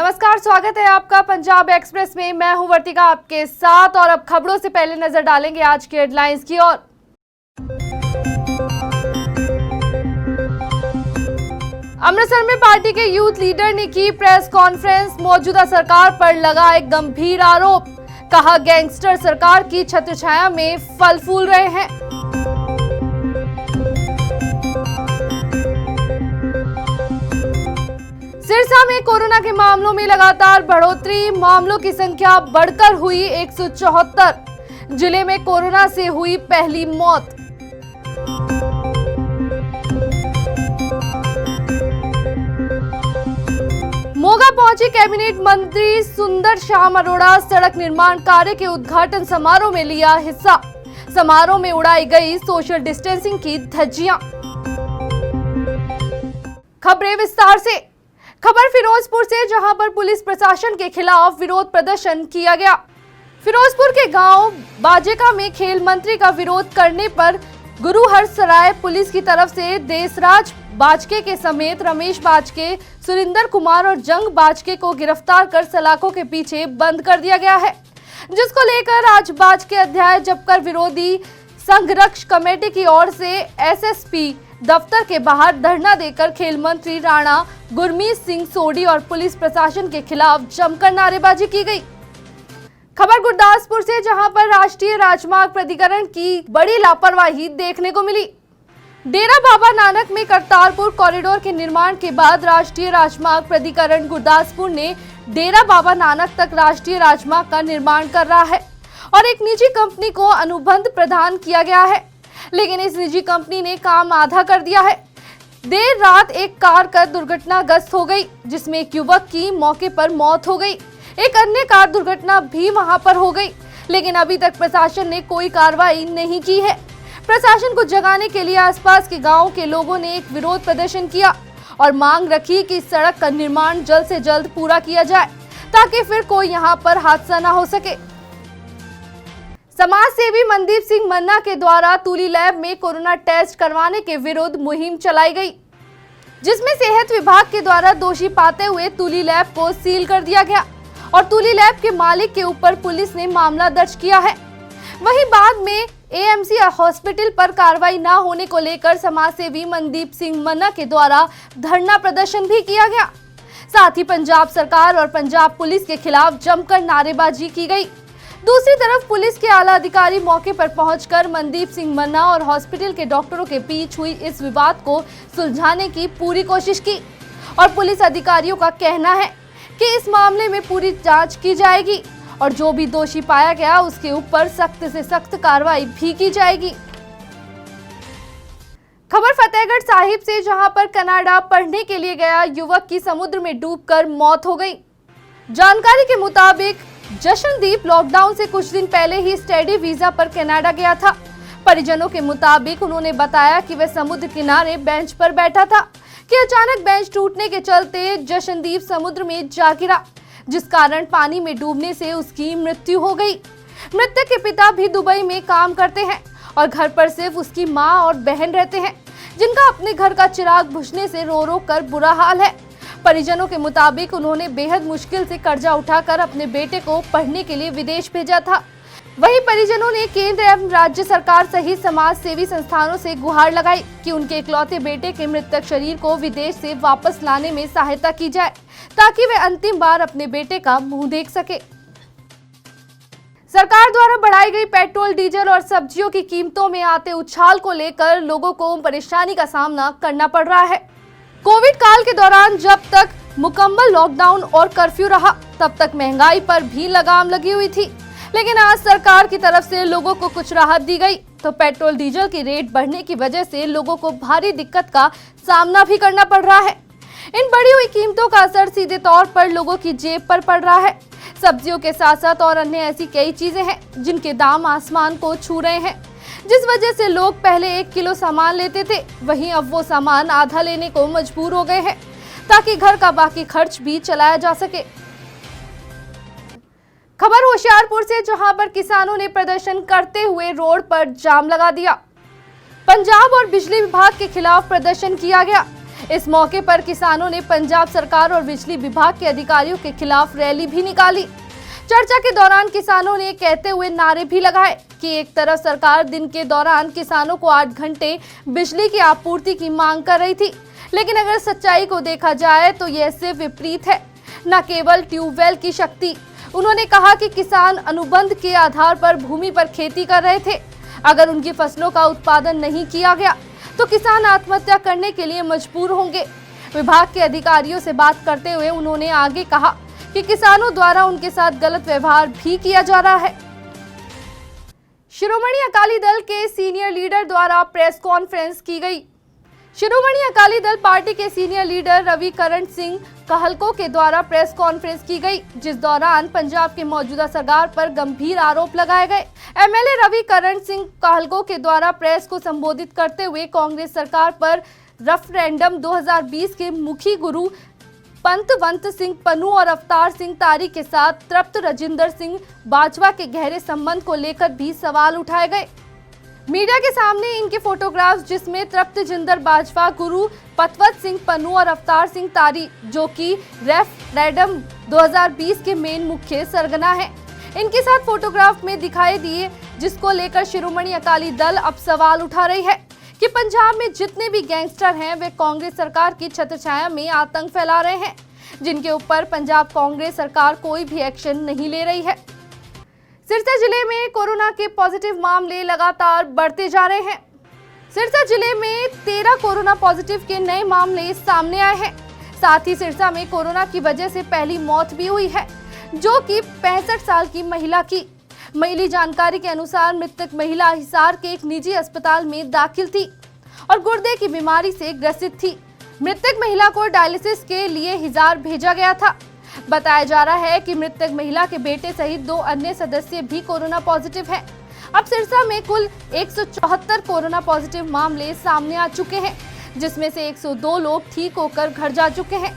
नमस्कार, स्वागत है आपका पंजाब एक्सप्रेस में। मैं हूं वर्तिका आपके साथ और अब खबरों से पहले नजर डालेंगे आज की हेडलाइंस की ओर। अमृतसर में पार्टी के यूथ लीडर ने की प्रेस कॉन्फ्रेंस, मौजूदा सरकार पर लगाए गंभीर आरोप। कहा गैंगस्टर सरकार की छत्रछाया में फल फूल रहे हैं। सिरसा में कोरोना के मामलों में लगातार बढ़ोतरी, मामलों की संख्या बढ़कर हुई 174। जिले में कोरोना से हुई पहली मौत। मोगा पहुंची कैबिनेट मंत्री सुंदर श्याम अरोड़ा, सड़क निर्माण कार्य के उद्घाटन समारोह में लिया हिस्सा। समारोह में उड़ाई गई सोशल डिस्टेंसिंग की धज्जियां। खबरें विस्तार से। खबर फिरोजपुर से, जहां पर पुलिस प्रशासन के खिलाफ विरोध प्रदर्शन किया गया। फिरोजपुर के गांव बाजेका में खेल मंत्री का विरोध करने पर गुरुहरसराय पुलिस की तरफ से देसराज बाजके के समेत रमेश बाजके, सुरिंदर कुमार और जंग बाजके को गिरफ्तार कर सलाखों के पीछे बंद कर दिया गया है, जिसको लेकर आज बाजके अध्याय जपकर विरोधी संघर्ष कमेटी की ओर से एसएसपी दफ्तर के बाहर धरना देकर खेल मंत्री राणा गुरमीत सिंह सोडी और पुलिस प्रशासन के खिलाफ जमकर नारेबाजी की गई। खबर गुरदासपुर से, जहां पर राष्ट्रीय राजमार्ग प्राधिकरण की बड़ी लापरवाही देखने को मिली। डेरा बाबा नानक में करतारपुर कॉरिडोर के निर्माण के बाद राष्ट्रीय राजमार्ग प्राधिकरण गुरदासपुर ने डेरा बाबा नानक तक राष्ट्रीय राजमार्ग का निर्माण कर रहा है और एक निजी कंपनी को अनुबंध प्रदान किया गया है, लेकिन इस निजी कंपनी ने काम आधा कर दिया है। देर रात एक कार का दुर्घटनाग्रस्त हो गई, जिसमें एक युवक की मौके पर मौत हो गई। एक अन्य कार दुर्घटना भी वहां पर हो गई, लेकिन अभी तक प्रशासन ने कोई कार्रवाई नहीं की है। प्रशासन को जगाने के लिए आसपास के गांवों के लोगों ने एक विरोध प्रदर्शन किया और मांग रखी कि सड़क का निर्माण जल्द से जल्द पूरा किया जाए, ताकि फिर कोई यहां पर हादसा न हो सके। समाज सेवी मनदीप सिंह मन्ना के द्वारा तुली लैब में कोरोना टेस्ट करवाने के विरुद्ध मुहिम चलाई गई, जिसमें सेहत विभाग के द्वारा दोषी पाते हुए तुली लैब को सील कर दिया गया और तुली लैब के मालिक के ऊपर पुलिस ने मामला दर्ज किया है। वहीं बाद में एएमसी हॉस्पिटल पर कार्रवाई न होने को लेकर समाज सेवी मनदीप सिंह मन्ना के द्वारा धरना प्रदर्शन भी किया गया। साथ ही पंजाब सरकार और पंजाब पुलिस के खिलाफ जमकर नारेबाजी की गई। दूसरी तरफ पुलिस के आला अधिकारी मौके पर पहुंचकर मनदीप सिंह मन्ना और हॉस्पिटल के डॉक्टरों के बीच हुई इस विवाद को सुलझाने की पूरी कोशिश की और पुलिस अधिकारियों का कहना है कि इस मामले में पूरी जांच की जाएगी और जो भी दोषी पाया गया उसके ऊपर सख्त से सख्त कार्रवाई भी की जाएगी। खबर फतेहगढ़ साहिब से, जहां पर कनाडा पढ़ने के लिए गया युवक की समुद्र में डूबकर मौत हो गई। जानकारी के मुताबिक जशनदीप लॉकडाउन से कुछ दिन पहले ही स्टडी वीजा पर कनाडा गया था। परिजनों के मुताबिक उन्होंने बताया कि वह समुद्र किनारे बेंच पर बैठा था कि अचानक बेंच टूटने के चलते जशनदीप समुद्र में जा गिरा, जिस कारण पानी में डूबने से उसकी मृत्यु हो गई। मृतक के पिता भी दुबई में काम करते हैं और घर पर सिर्फ उसकी मां और बहन रहते हैं, जिनका अपने घर का चिराग बुझने से रो रो कर बुरा हाल है। परिजनों के मुताबिक उन्होंने बेहद मुश्किल से कर्जा उठाकर अपने बेटे को पढ़ने के लिए विदेश भेजा था। वहीं परिजनों ने केंद्र एवं राज्य सरकार सहित समाज सेवी संस्थानों से गुहार लगाई कि उनके इकलौते बेटे के मृतक शरीर को विदेश से वापस लाने में सहायता की जाए, ताकि वे अंतिम बार अपने बेटे का मुंह देख सके। सरकार द्वारा बढ़ाई गई पेट्रोल, डीजल और सब्जियों की कीमतों में आते उछाल को लेकर लोगों को परेशानी का सामना करना पड़ रहा है। कोविड काल के दौरान जब तक मुकम्मल लॉकडाउन और कर्फ्यू रहा, तब तक महंगाई पर भी लगाम लगी हुई थी, लेकिन आज सरकार की तरफ से लोगों को कुछ राहत दी गई तो पेट्रोल डीजल की रेट बढ़ने की वजह से लोगों को भारी दिक्कत का सामना भी करना पड़ रहा है। इन बढ़ी हुई कीमतों का असर सीधे तौर पर लोगों की जेब पर पड़ रहा है। सब्जियों के साथ साथ और अन्य ऐसी कई चीजें हैं जिनके दाम आसमान को छू रहे हैं, जिस वजह से लोग पहले 1 किलो सामान लेते थे, वहीं अब वो सामान आधा लेने को मजबूर हो गए हैं, ताकि घर का बाकी खर्च भी चलाया जा सके। खबर होशियारपुर से, जहां पर किसानों ने प्रदर्शन करते हुए रोड पर जाम लगा दिया। पंजाब और बिजली विभाग के खिलाफ प्रदर्शन किया गया। इस मौके पर किसानों ने पंजाब सरकार और बिजली विभाग के अधिकारियों के खिलाफ रैली भी निकाली। चर्चा के दौरान किसानों ने कहते हुए नारे भी लगाए कि एक तरफ सरकार दिन के दौरान किसानों को 8 घंटे बिजली की आपूर्ति की मांग कर रही थी, लेकिन अगर सच्चाई को देखा जाए तो यह सिर्फ विपरीत है, न केवल ट्यूबवेल की शक्ति। उन्होंने कहा कि किसान अनुबंध के आधार पर भूमि पर खेती कर रहे थे। अगर उनकी फसलों का उत्पादन नहीं किया गया तो किसान आत्महत्या करने के लिए मजबूर होंगे। विभाग के अधिकारियों से बात करते हुए उन्होंने आगे कहा कि किसानों द्वारा उनके साथ गलत व्यवहार भी किया जा रहा है। शिरोमणि अकाली दल के सीनियर लीडर द्वारा प्रेस कॉन्फ्रेंस की गई। शिरोमणि अकाली दल पार्टी के सीनियर लीडर रविकरण सिंह कहलको के द्वारा प्रेस कॉन्फ्रेंस की गई, जिस दौरान पंजाब के मौजूदा सरकार पर गंभीर आरोप लगाए गए। एमएलए रविकरण सिंह कहलको के द्वारा प्रेस को संबोधित करते हुए कांग्रेस सरकार पर रेफरेंडम 2020 के मुखी गुरु पंतवंत सिंह पन्नू और अवतार सिंह तारी के साथ तृप्त राजिंदर सिंह बाजवा के गहरे संबंध को लेकर भी सवाल उठाए गए। मीडिया के सामने इनके फोटोग्राफ्स, जिसमें तृप्त राजिंदर बाजवा, गुरु पंतवंत सिंह पन्नू और अवतार सिंह तारी, जो कि रेफरेंडम 2020 के मेन मुख्य सरगना है, इनके साथ फोटोग्राफ में दिखाई दिए, जिसको लेकर शिरोमणि अकाली दल अब सवाल उठा रही है कि पंजाब में जितने भी गैंगस्टर हैं वे कांग्रेस सरकार की छत्रछाया में आतंक फैला रहे हैं, जिनके ऊपर पंजाब कांग्रेस सरकार कोई भी एक्शन नहीं ले रही है। सिरसा जिले में कोरोना के पॉजिटिव मामले लगातार बढ़ते जा रहे हैं। सिरसा जिले में 13 कोरोना पॉजिटिव के नए मामले सामने आए हैं। साथ ही सिरसा में कोरोना की वजह से पहली मौत भी हुई है, जो कि 65 साल की महिला की। मिली जानकारी के अनुसार मृतक महिला हिसार के एक निजी अस्पताल में दाखिल थी और गुर्दे की बीमारी से ग्रसित थी। मृतक महिला को डायलिसिस के लिए हिसार भेजा गया था। बताया जा रहा है कि मृतक महिला के बेटे सहित 2 अन्य सदस्य भी कोरोना पॉजिटिव हैं। अब सिरसा में कुल 174 कोरोना पॉजिटिव मामले सामने आ चुके हैं, जिसमें से 102 लोग ठीक होकर घर जा चुके हैं।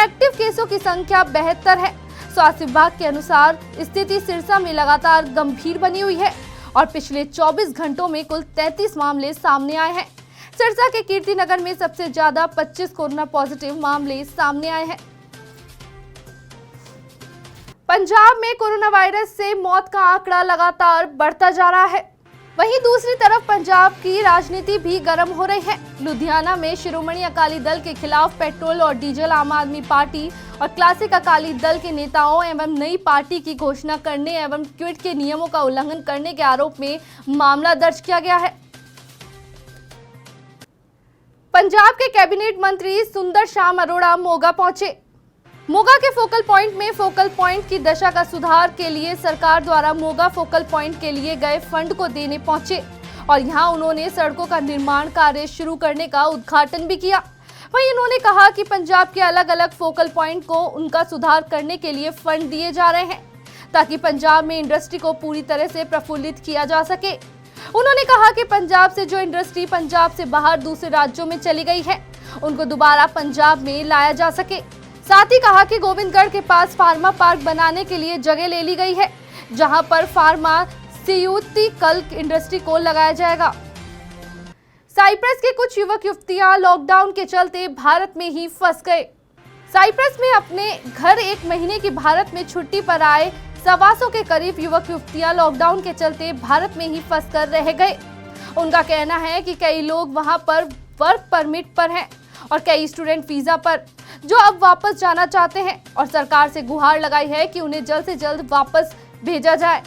एक्टिव केसों की संख्या 72 है। स्वास्थ्य विभाग के अनुसार स्थिति सिरसा में लगातार गंभीर बनी हुई है और पिछले 24 घंटों में कुल 33 मामले सामने आए हैं। सिरसा के कीर्तिनगर में सबसे ज्यादा 25 कोरोना पॉजिटिव मामले सामने आए हैं। पंजाब में कोरोना वायरस से मौत का आंकड़ा लगातार बढ़ता जा रहा है। वहीं दूसरी तरफ पंजाब की राजनीति भी गर्म हो रही है। लुधियाना में शिरोमणि अकाली दल के खिलाफ पेट्रोल और डीजल, आम आदमी पार्टी और क्लासिक अकाली दल के नेताओं एवं नई पार्टी की घोषणा करने एवं क्विट के नियमों का उल्लंघन करने के आरोप में मामला दर्ज किया गया है। पंजाब के कैबिनेट मंत्री सुंदर श्याम अरोड़ा मोगा पहुंचे। मोगा के फोकल पॉइंट में फोकल पॉइंट की दशा का सुधार के लिए सरकार द्वारा मोगा फोकल पॉइंट के लिए गए फंड को देने पहुंचे और यहां उन्होंने सड़कों का निर्माण कार्य शुरू करने का उद्घाटन भी किया। वहीं उन्होंने कहा कि पंजाब के अलग अलग फोकल पॉइंट को उनका सुधार करने के लिए फंड दिए जा रहे हैं, ताकि पंजाब में इंडस्ट्री को पूरी तरह से प्रफुल्लित किया जा सके। उन्होंने कहा कि पंजाब से जो इंडस्ट्री पंजाब से बाहर दूसरे राज्यों में चली गई है, उनको दोबारा पंजाब में लाया जा सके। साथ ही कहा कि गोविंदगढ़ के पास फार्मा पार्क बनाने के लिए जगह ले ली गई है, जहां पर फार्मास्यूटिकल इंडस्ट्री को लगाया जाएगा। साइप्रस के कुछ युवक युवतियां लॉकडाउन के चलते भारत में ही फंस गए। साइप्रस में अपने घर 1 महीने की भारत में छुट्टी पर आए 125 के करीब युवक युवतियां लॉकडाउन के चलते भारत में ही फंस कर रह गए। उनका कहना है कि कई लोग वहां पर वर्क परमिट पर हैं और कई स्टूडेंट वीजा पर, जो अब वापस जाना चाहते हैं और सरकार से गुहार लगाई है कि उन्हें जल्द से जल्द वापस भेजा जाए।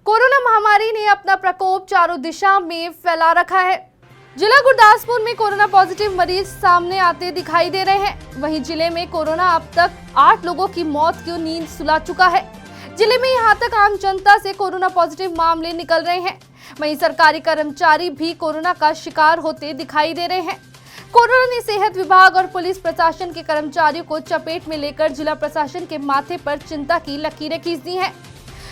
कोरोना महामारी ने अपना प्रकोप चारों दिशा में फैला रखा है। जिला गुरदासपुर में कोरोना पॉजिटिव मरीज सामने आते दिखाई दे रहे हैं। वहीं जिले में कोरोना अब तक 8 लोगों की मौत की नींद सुला चुका है। जिले में यहां तक आम जनता से कोरोना पॉजिटिव मामले निकल रहे हैं। वहीं सरकारी कर्मचारी भी कोरोना का शिकार होते दिखाई दे रहे हैं। कोरोना ने सेहत विभाग और पुलिस प्रशासन के कर्मचारियों को चपेट में लेकर जिला प्रशासन के माथे पर चिंता की लकीरें खींच दी हैं,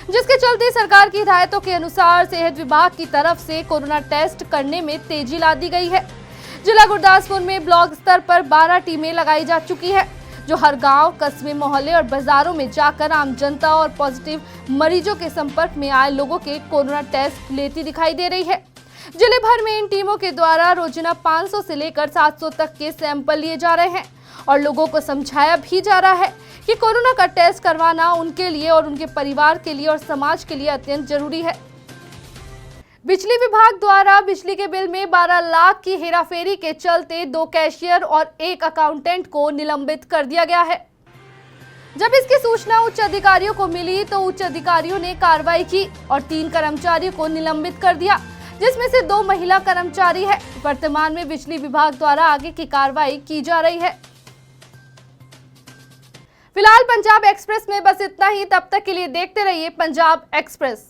जिसके चलते सरकार की हिदायतों के अनुसार सेहत विभाग की तरफ से कोरोना टेस्ट करने में तेजी ला दी गई है। जिला गुरदासपुर में ब्लॉक स्तर पर 12 टीमें लगाई जा चुकी है, जो हर गांव, कस्बे, मोहल्ले और बाजारों में जाकर आम जनता और पॉजिटिव मरीजों के संपर्क में आए लोगों के कोरोना टेस्ट लेती दिखाई दे रही है। जिले भर में इन टीमों के द्वारा रोजाना 500 से लेकर 700 तक के सैंपल लिए जा रहे हैं और लोगों को समझाया भी जा रहा है कि कोरोना का टेस्ट करवाना उनके लिए और उनके परिवार के लिए और समाज के लिए अत्यंत जरूरी है। बिजली विभाग द्वारा बिजली के बिल में 12 लाख की हेराफेरी के चलते 2 कैशियर और 1 अकाउंटेंट को निलंबित कर दिया गया है। जब इसकी सूचना उच्च अधिकारियों को मिली तो उच्च अधिकारियों ने कार्रवाई की और 3 कर्मचारियों को निलंबित कर दिया, जिसमें से 2 महिला कर्मचारी है। वर्तमान में बिजली विभाग द्वारा आगे की कार्रवाई की जा रही है। फिलहाल पंजाब एक्सप्रेस में बस इतना ही। तब तक के लिए देखते रहिए पंजाब एक्सप्रेस।